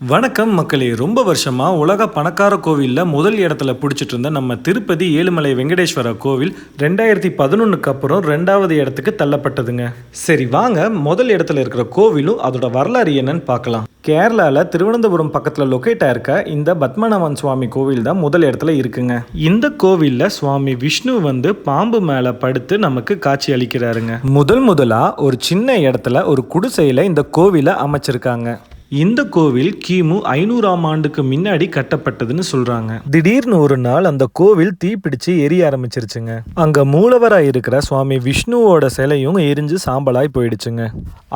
வணக்கம் மக்களே. ரொம்ப வருஷமாக உலக பணக்கார கோவிலில் முதல் இடத்துல பிடிச்சிட்டு இருந்த நம்ம திருப்பதி ஏழுமலை வெங்கடேஸ்வர கோவில் 2011க்கு அப்புறம் 2வது இடத்துக்கு தள்ளப்பட்டதுங்க. சரி வாங்க முதல் இடத்துல இருக்கிற கோவிலும் அதோட வரலாறு என்னன்னு பார்க்கலாம். கேரளாவில் திருவனந்தபுரம் பக்கத்தில் லொக்கேட் ஆயிருக்க இந்த பத்மநாபன் சுவாமி கோவில் தான் முதல் இடத்துல இருக்குங்க. இந்த கோவிலில் சுவாமி விஷ்ணு பாம்பு மேலே படுத்து நமக்கு காட்சி அளிக்கிறாருங்க. முதலா ஒரு சின்ன இடத்துல ஒரு குடிசையில் இந்த கோவிலை அமைச்சிருக்காங்க. இந்த கோவில் கிமு 500ஆம் ஆண்டுக்கு முன்னாடி கட்டப்பட்டதுன்னு சொல்றாங்க. திடீர்னு ஒரு நாள் அந்த கோவில் தீப்பிடிச்சு எரிய ஆரம்பிச்சிருச்சுங்க. அங்க மூலவராய் இருக்கிற சுவாமி விஷ்ணுவோட சிலையும் எரிஞ்சு சாம்பலாய் போயிடுச்சுங்க.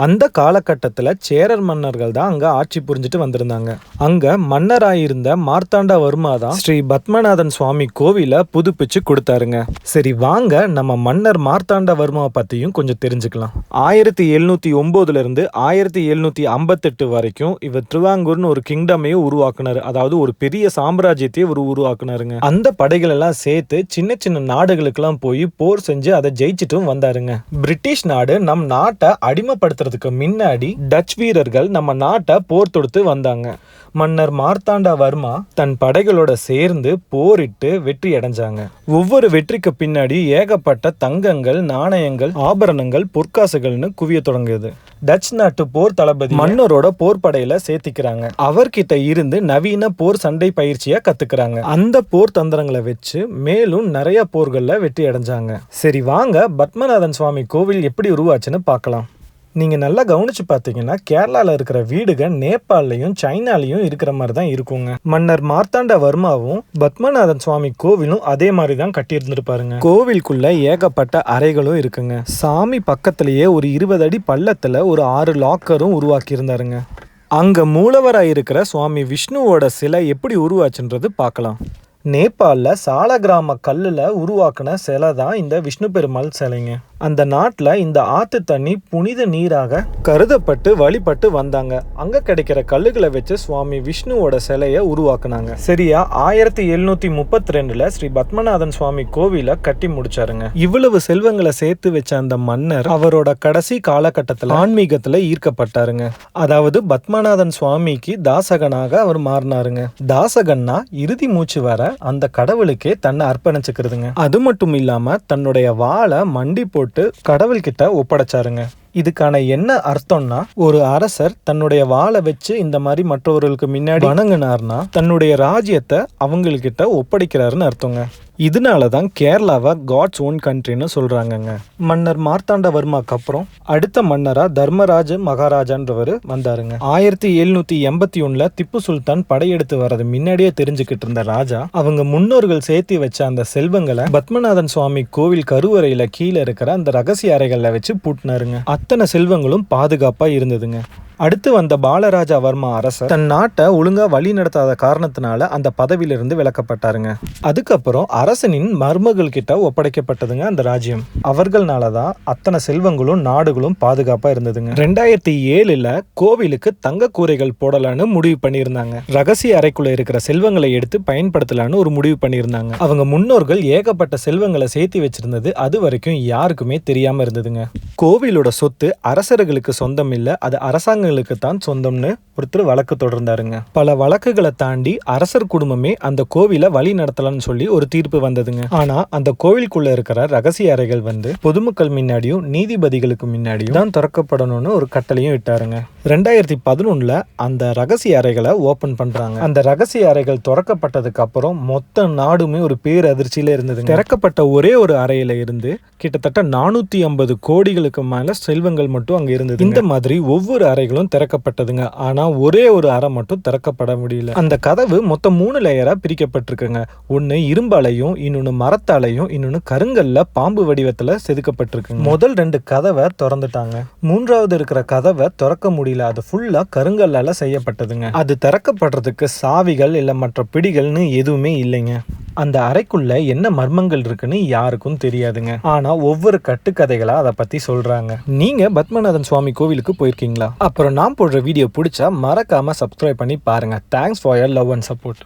அந்த காலகட்டத்தில் சேரர் மன்னர்கள் தான் அங்க ஆட்சி புரிஞ்சுட்டு வந்திருந்தாங்க. அங்க மன்னராயிருந்த மார்த்தாண்டவர்மா தான் ஸ்ரீ பத்மநாதன் சுவாமி கோவிலை புதுப்பிச்சு கொடுத்தாருங்க. சரி வாங்க நம்ம மன்னர் மார்த்தாண்டவர்மா பத்தியும் கொஞ்சம் தெரிஞ்சுக்கலாம். 1709 இருந்து 1758 வரைக்கும் இவர் திருவாங்கூர்னு ஒரு கிங்டமையும் உருவாக்குனாரு. அதாவது ஒரு பெரிய சாம்ராஜ்யத்தையே உருவாக்குனாருங்க. அந்த படைகள் எல்லாம் சேர்த்து சின்ன சின்ன நாடுகளுக்கெல்லாம் போய் போர் செஞ்சு அதை ஜெயிச்சிட்டும் வந்தாருங்க. பிரிட்டிஷ் நாடு நம் நாட்டை அடிமைப்படுத்துறதுக்கு முன்னாடி டச் வீரர்கள் நம்ம நாட்டை போர் தொடுத்து வந்தாங்க. மன்னர் மார்த்தாண்டவர்மா தன் படைகளோட சேர்ந்து போரிட்டு வெற்றி அடைஞ்சாங்க. ஒவ்வொரு வெற்றிக்கு பின்னாடி ஏகப்பட்ட தங்கங்கள், நாணயங்கள், ஆபரணங்கள், பொற்காசுகள்னு குவிய தொடங்குது. டச் நாட்டு போர் தளபதி மன்னரோட போர் படையில சேர்த்திக்கிறாங்க. அவர்கிட்ட இருந்து நவீன போர் சண்டை பயிற்சியா கத்துக்கிறாங்க. அந்த போர் தந்திரங்களை வச்சு மேலும் நிறைய போர்கள்ல வெற்றி அடைஞ்சாங்க. சரி வாங்க பத்மநாதன் சுவாமி கோவில் எப்படி உருவாச்சுன்னு பார்க்கலாம். நீங்கள் நல்லா கவனிச்சு பார்த்தீங்கன்னா கேரளாவில் இருக்கிற வீடுகள் நேபாளையும் சைனாலையும் இருக்கிற மாதிரி தான் இருக்குங்க. மன்னர் மார்த்தாண்டவர்மாவும் பத்மநாதன் சுவாமி கோவிலும் அதே மாதிரி தான் கட்டியிருந்துருப்பாருங்க. கோவிலுக்குள்ள ஏகப்பட்ட அறைகளும் இருக்குங்க. சாமி பக்கத்திலேயே ஒரு 20 அடி பள்ளத்தில் ஒரு 6 லாக்கரும் உருவாக்கி இருந்தாருங்க. அங்கே மூலவராக இருக்கிற சுவாமி விஷ்ணுவோட சிலை எப்படி உருவாச்சுன்றது பார்க்கலாம். நேபாளில் சாலகிராம கல்லில் உருவாக்கின சிலை தான் இந்த விஷ்ணு பெருமாள் சிலைங்க. அந்த நாட்டில் இந்த ஆற்று தண்ணி புனித நீராக கருதப்பட்டு வழிபட்டு வந்தாங்க. அங்கே கிடைக்கிற கல்லுகளை வச்சு சுவாமி விஷ்ணுவோட சிலையை உருவாக்குனாங்க. சரியா 1732 ஸ்ரீ பத்மநாதன் சுவாமி கோவிலை கட்டி முடிச்சாருங்க. இவ்வளவு செல்வங்களை சேர்த்து வச்ச அந்த மன்னர் அவரோட கடைசி காலகட்டத்தில் ஆன்மீகத்தில் ஈர்க்கப்பட்டாருங்க. அதாவது பத்மநாதன் சுவாமிக்கு தாசகனாக அவர் மாறினாருங்க. தாசகன்னா இறுதி மூச்சு வர அந்த கடவுளுக்கே தன்னை அர்ப்பணிச்சுக்கிறதுங்க. அது மட்டும் இல்லாம தன்னுடைய வாளை மண்டி போட்டு கடவுள்கிட்ட ஒப்படைச்சாருங்க. இதுக்கான என்ன அர்த்தம்னா, ஒரு அரசர் தன்னுடைய வாளை வச்சு இந்த மாதிரி மற்றவர்களுக்கு முன்னாடி வணங்கினார்னா தன்னுடைய ராஜ்யத்தை அவங்கக்கிட்ட ஒப்படைக்கிறாருன்னு அர்த்தங்க. இதனாலதான் கேரளாவை காட்ஸ் ஓன் கண்ட்ரின்னு சொல்றாங்கங்க. மன்னர் மார்த்தாண்டவர்மாக்கு அப்புறம் அடுத்த மன்னரா தர்மராஜ மகாராஜான்றவர் வந்தாருங்க. 1781 திப்பு சுல்தான் படையெடுத்து வர்றது முன்னாடியே தெரிஞ்சுக்கிட்டு இருந்த ராஜா அவங்க முன்னோர்கள் சேர்த்து வச்ச அந்த செல்வங்களை பத்மநாதன் சுவாமி கோவில் கருவறையில கீழே இருக்கிற அந்த ரகசிய அறைகள்ல வச்சு பூட்டினாருங்க. அத்தனை செல்வங்களும் பாதுகாப்பா இருந்ததுங்க. அடுத்து வந்த பாலராஜா வர்மா அரசர் தன் நாட்டை ஒழுங்கா வழி நடத்தாத காரணத்தினால அந்த பதவியிலிருந்து விலக்கப்பட்டாருங்க. அதுக்கப்புறம் அரசனின் மருமகள் கிட்ட ஒப்படைக்கப்பட்டதுங்க அந்த ராஜ்யம். அவர்கள்னாலதான் அத்தனை செல்வங்களும் நாடுகளும் பாதுகாப்பா இருந்ததுங்க. 2007 கோவிலுக்கு தங்க கூரைகள் போடலான்னு முடிவு பண்ணியிருந்தாங்க. ரகசிய அறைக்குள்ள இருக்கிற செல்வங்களை எடுத்து பயன்படுத்தலான்னு ஒரு முடிவு பண்ணியிருந்தாங்க. அவங்க முன்னோர்கள் ஏகப்பட்ட செல்வங்களை சேர்த்து வச்சிருந்தது அது வரைக்கும் யாருக்குமே தெரியாம இருந்ததுங்க. கோவிலோட சொத்து அரசர்களுக்கு சொந்தம் இல்ல, அது அரசாங்க தான் சொந்தம்னு ஒருத்தர் வழக்கு தொடர்ந்தாருங்க. பல வழக்குகளை தாண்டி அரசர் குடும்பமே அந்த கோவிலை வழி நடத்தலாம்னு சொல்லி ஒரு தீர்ப்பு வந்ததுங்க. ஆனா அந்த கோவிலுக்குள்ள இருக்கிற ரகசிய அறைகள் பொதுமக்கள் முன்னாடியும் நீதிபதிகளுக்கு முன்னாடியும் தான் திறக்கப்படணும்னு ஒரு கட்டளையும் இட்டாருங்க. 2011 அந்த ரகசிய அறைகளை ஓபன் பண்றாங்க. அந்த ரகசிய அறைகள் திறக்கப்பட்டதுக்கு அப்புறம் மொத்த நாடுமே ஒரு பேரதிர்ச்சியில இருந்தது. திறக்கப்பட்ட ஒரே ஒரு அறையில இருந்து கிட்டத்தட்ட 450 கோடிகளுக்கு மேல செல்வங்கள் மட்டும் அங்க இருந்தது. இந்த மாதிரி ஒவ்வொரு அறைகளும் திறக்கப்பட்டதுங்க. ஆனா ஒரே ஒரு அறை மட்டும் திறக்கப்பட முடியல. அந்த கதவு மொத்தம் 3 லேயரா பிரிக்கப்பட்டிருக்குங்க. ஒன்னு இரும்பாலையும், இன்னொன்னு மரத்தாலையும், இன்னொன்னு கருங்கல்ல பாம்பு வடிவத்துல செதுக்கப்பட்டிருக்கு. முதல் 2 கதவை திறந்துட்டாங்க. 3வது இருக்கிற கதவை திறக்க முடியல. அது ஃபுல்லா கருங்கல்லால செய்யப்பட்டதுங்க. அது திறக்கப்படுறதுக்கு சாவிகள் இல்ல மற்ற பிடிகள்னு எதுவுமே இல்லைங்க. அந்த அறைக்குள்ள என்ன மர்மங்கள் இருக்குன்னு யாருக்கும் தெரியாதுங்க. ஆனா ஒவ்வொரு கட்டுக்கதைகளா அதை பத்தி சொல்றாங்க. நீங்க பத்மநாதன் சுவாமி கோவிலுக்கு போயிருக்கீங்களா? அப்புறம் நான் போடுற வீடியோ பிடிச்சா மறக்காம சப்ஸ்கிரைப் பண்ணி பாருங்க. Thanks for your love and support.